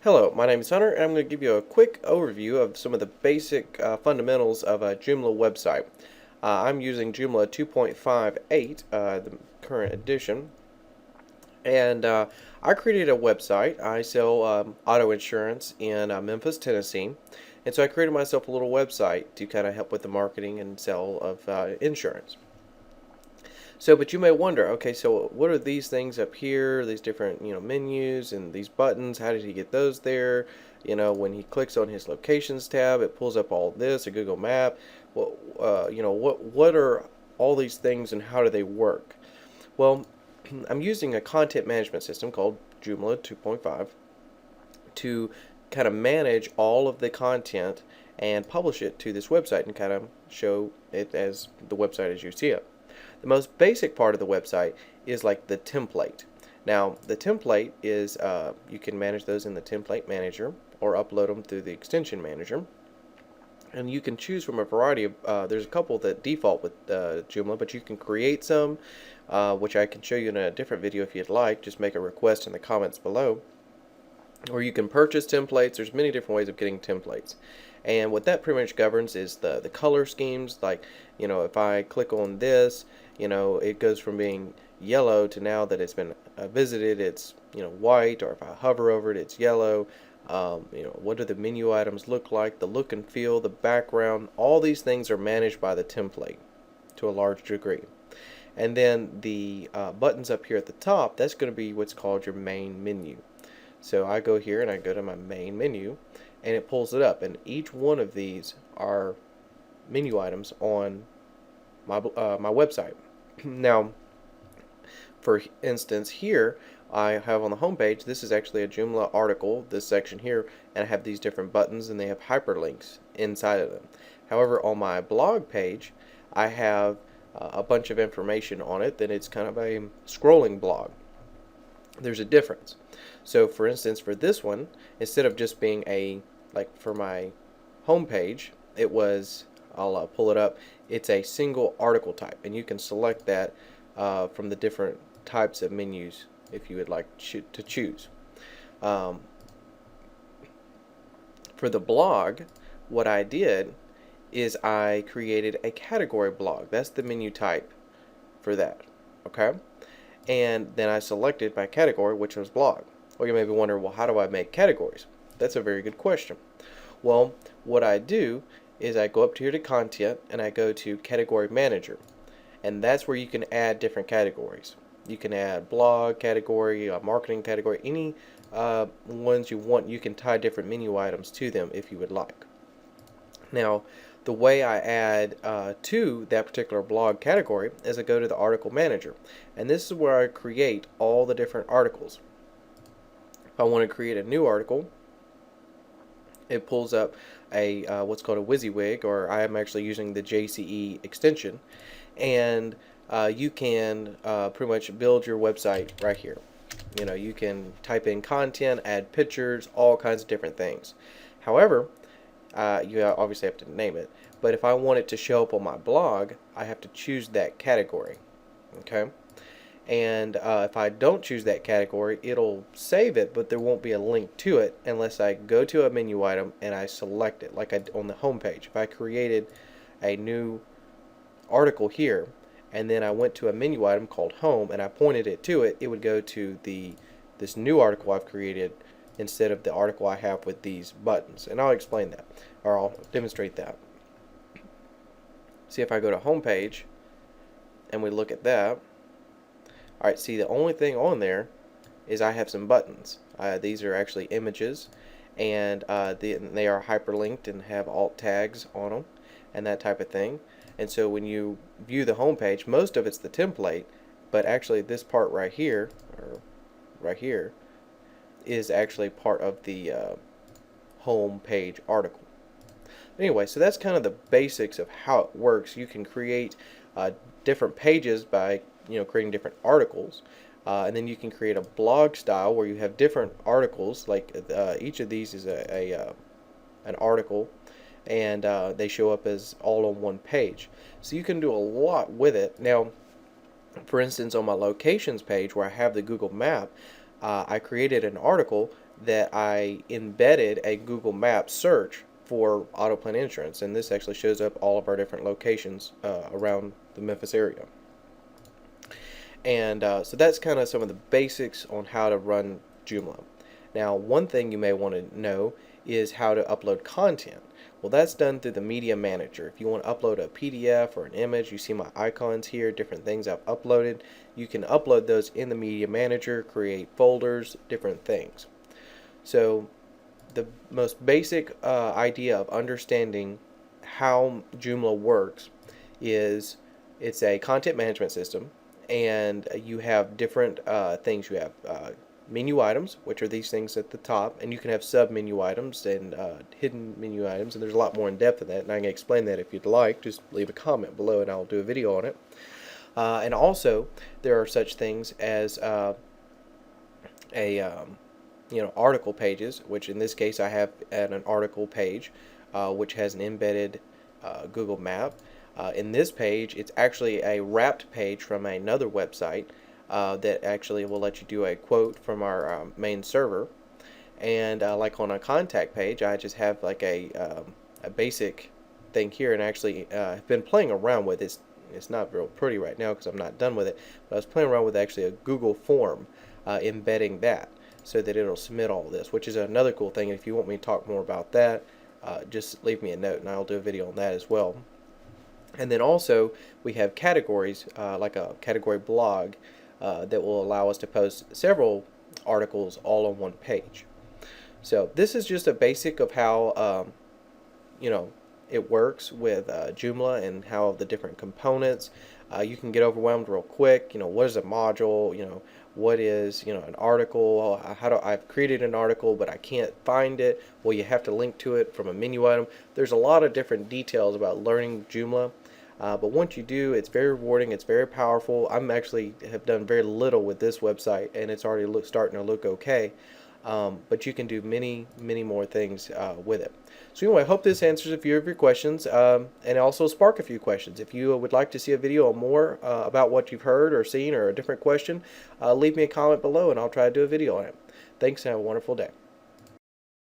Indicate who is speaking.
Speaker 1: Hello, my name is Hunter, and I'm going to give you a quick overview of some of the basic fundamentals of a Joomla website. I'm using Joomla 2.58, the current edition, and I created a website. I sell auto insurance in Memphis, Tennessee, and so I created myself a little website to kind of help with the marketing and sale of insurance. So, but you may wonder, okay, so what are these things up here, these different, menus and these buttons? How did he get those there? When he clicks on his locations tab, it pulls up all this, a Google map. Well, what are all these things and how do they work? Well, I'm using a content management system called Joomla 2.5 to kind of manage all of the content and publish it to this website and kind of show it as the website as you see it. The most basic part of the website is like the template. Now, the template is, you can manage those in the template manager or upload them through the extension manager. And you can choose from a variety of, there's a couple that default with Joomla, but you can create some, which I can show you in a different video if you'd like. Just make a request in the comments below. Or you can purchase templates. There's many different ways of getting templates. And what that pretty much governs is the color schemes. Like, if I click on this, it goes from being yellow to now that it's been visited, it's, white. Or if I hover over it, it's yellow. What do the menu items look like? The look and feel, the background. All these things are managed by the template to a large degree. And then the buttons up here at the top, that's going to be what's called your main menu. So I go here and I go to my main menu and it pulls it up, and each one of these are menu items on my website. Now, for instance, here I have on the home page, this is actually a Joomla article, this section here, and I have these different buttons and they have hyperlinks inside of them. However, on my blog page, I have a bunch of information on it, then it's kind of a scrolling blog. There's a difference. So for instance, for this one, instead of just being like for my home page, it was, I'll pull it up, it's a single article type, and you can select that from the different types of menus if you would like to choose. For the blog, what I did is I created a category blog. That's the menu type for that, okay? And then I selected my category, which was blog. Well, you may be wondering, well, how do I make categories? That's a very good question. Well, what I do is I go up here to content and I go to category manager, and that's where you can add different categories. You can add blog category, marketing category, any ones you want. You can tie different menu items to them if you would like. Now, the way I add to that particular blog category is I go to the article manager, and this is where I create all the different articles. If I want to create a new article, it pulls up a what's called a WYSIWYG, or I am actually using the JCE extension, and you can pretty much build your website right here. You can type in content, add pictures, all kinds of different things. However, you obviously have to name it, but if I want it to show up on my blog, I have to choose that category. Okay, and if I don't choose that category, it'll save it, but there won't be a link to it unless I go to a menu item and I select it, like on the home page. If I created a new article here and then I went to a menu item called home and I pointed it to it, it would go to this new article I've created instead of the article I have with these buttons. And I'll explain that, or I'll demonstrate that. See, if I go to home page and we look at that, alright, see, the only thing on there is I have some buttons. These are actually images, and they are hyperlinked and have alt tags on them and that type of thing. And so when you view the home page, most of it's the template, but actually this part right here, or right here, is actually part of the home page article. Anyway, so that's kind of the basics of how it works. You can create different pages by creating different articles, and then you can create a blog style where you have different articles. Like each of these is an article, and they show up as all on one page. So you can do a lot with it. Now, for instance, on my locations page where I have the Google map, I created an article that I embedded a Google Maps search for auto plan insurance, and this actually shows up all of our different locations around the Memphis area. And so that's kind of some of the basics on how to run Joomla. Now, one thing you may want to know is how to upload content. Well, that's done through the Media Manager. If you want to upload a PDF or an image, you see my icons here, different things I've uploaded. You can upload those in the Media Manager, create folders, different things. So the most basic idea of understanding how Joomla works is it's a content management system, and you have different things. You have menu items, which are these things at the top, and you can have sub menu items and hidden menu items, and there's a lot more in depth in that, and I can explain that if you'd like. Just leave a comment below and I'll do a video on it. And also there are such things as article pages, which in this case I have an article page which has an embedded Google map. In this page, it's actually a wrapped page from another website that actually will let you do a quote from our main server. And like on a contact page, I just have like a basic thing here, and actually have been playing around with it. It's not real pretty right now because I'm not done with it, but I was playing around with actually a Google form embedding that so that it'll submit all of this, which is another cool thing. If you want me to talk more about that, just leave me a note and I'll do a video on that as well. And then also we have categories like a category blog that will allow us to post several articles all on one page. So this is just a basic of how it works with Joomla and how the different components. You can get overwhelmed real quick. What is a module? What is an article? How do I've created an article but I can't find it? Well, you have to link to it from a menu item. There's a lot of different details about learning Joomla. But once you do, it's very rewarding. It's very powerful. I'm actually have done very little with this website, and it's already starting to look okay. But you can do many, many more things with it. So anyway, I hope this answers a few of your questions, and also spark a few questions. If you would like to see a video on more about what you've heard or seen or a different question, leave me a comment below, and I'll try to do a video on it. Thanks, and have a wonderful day.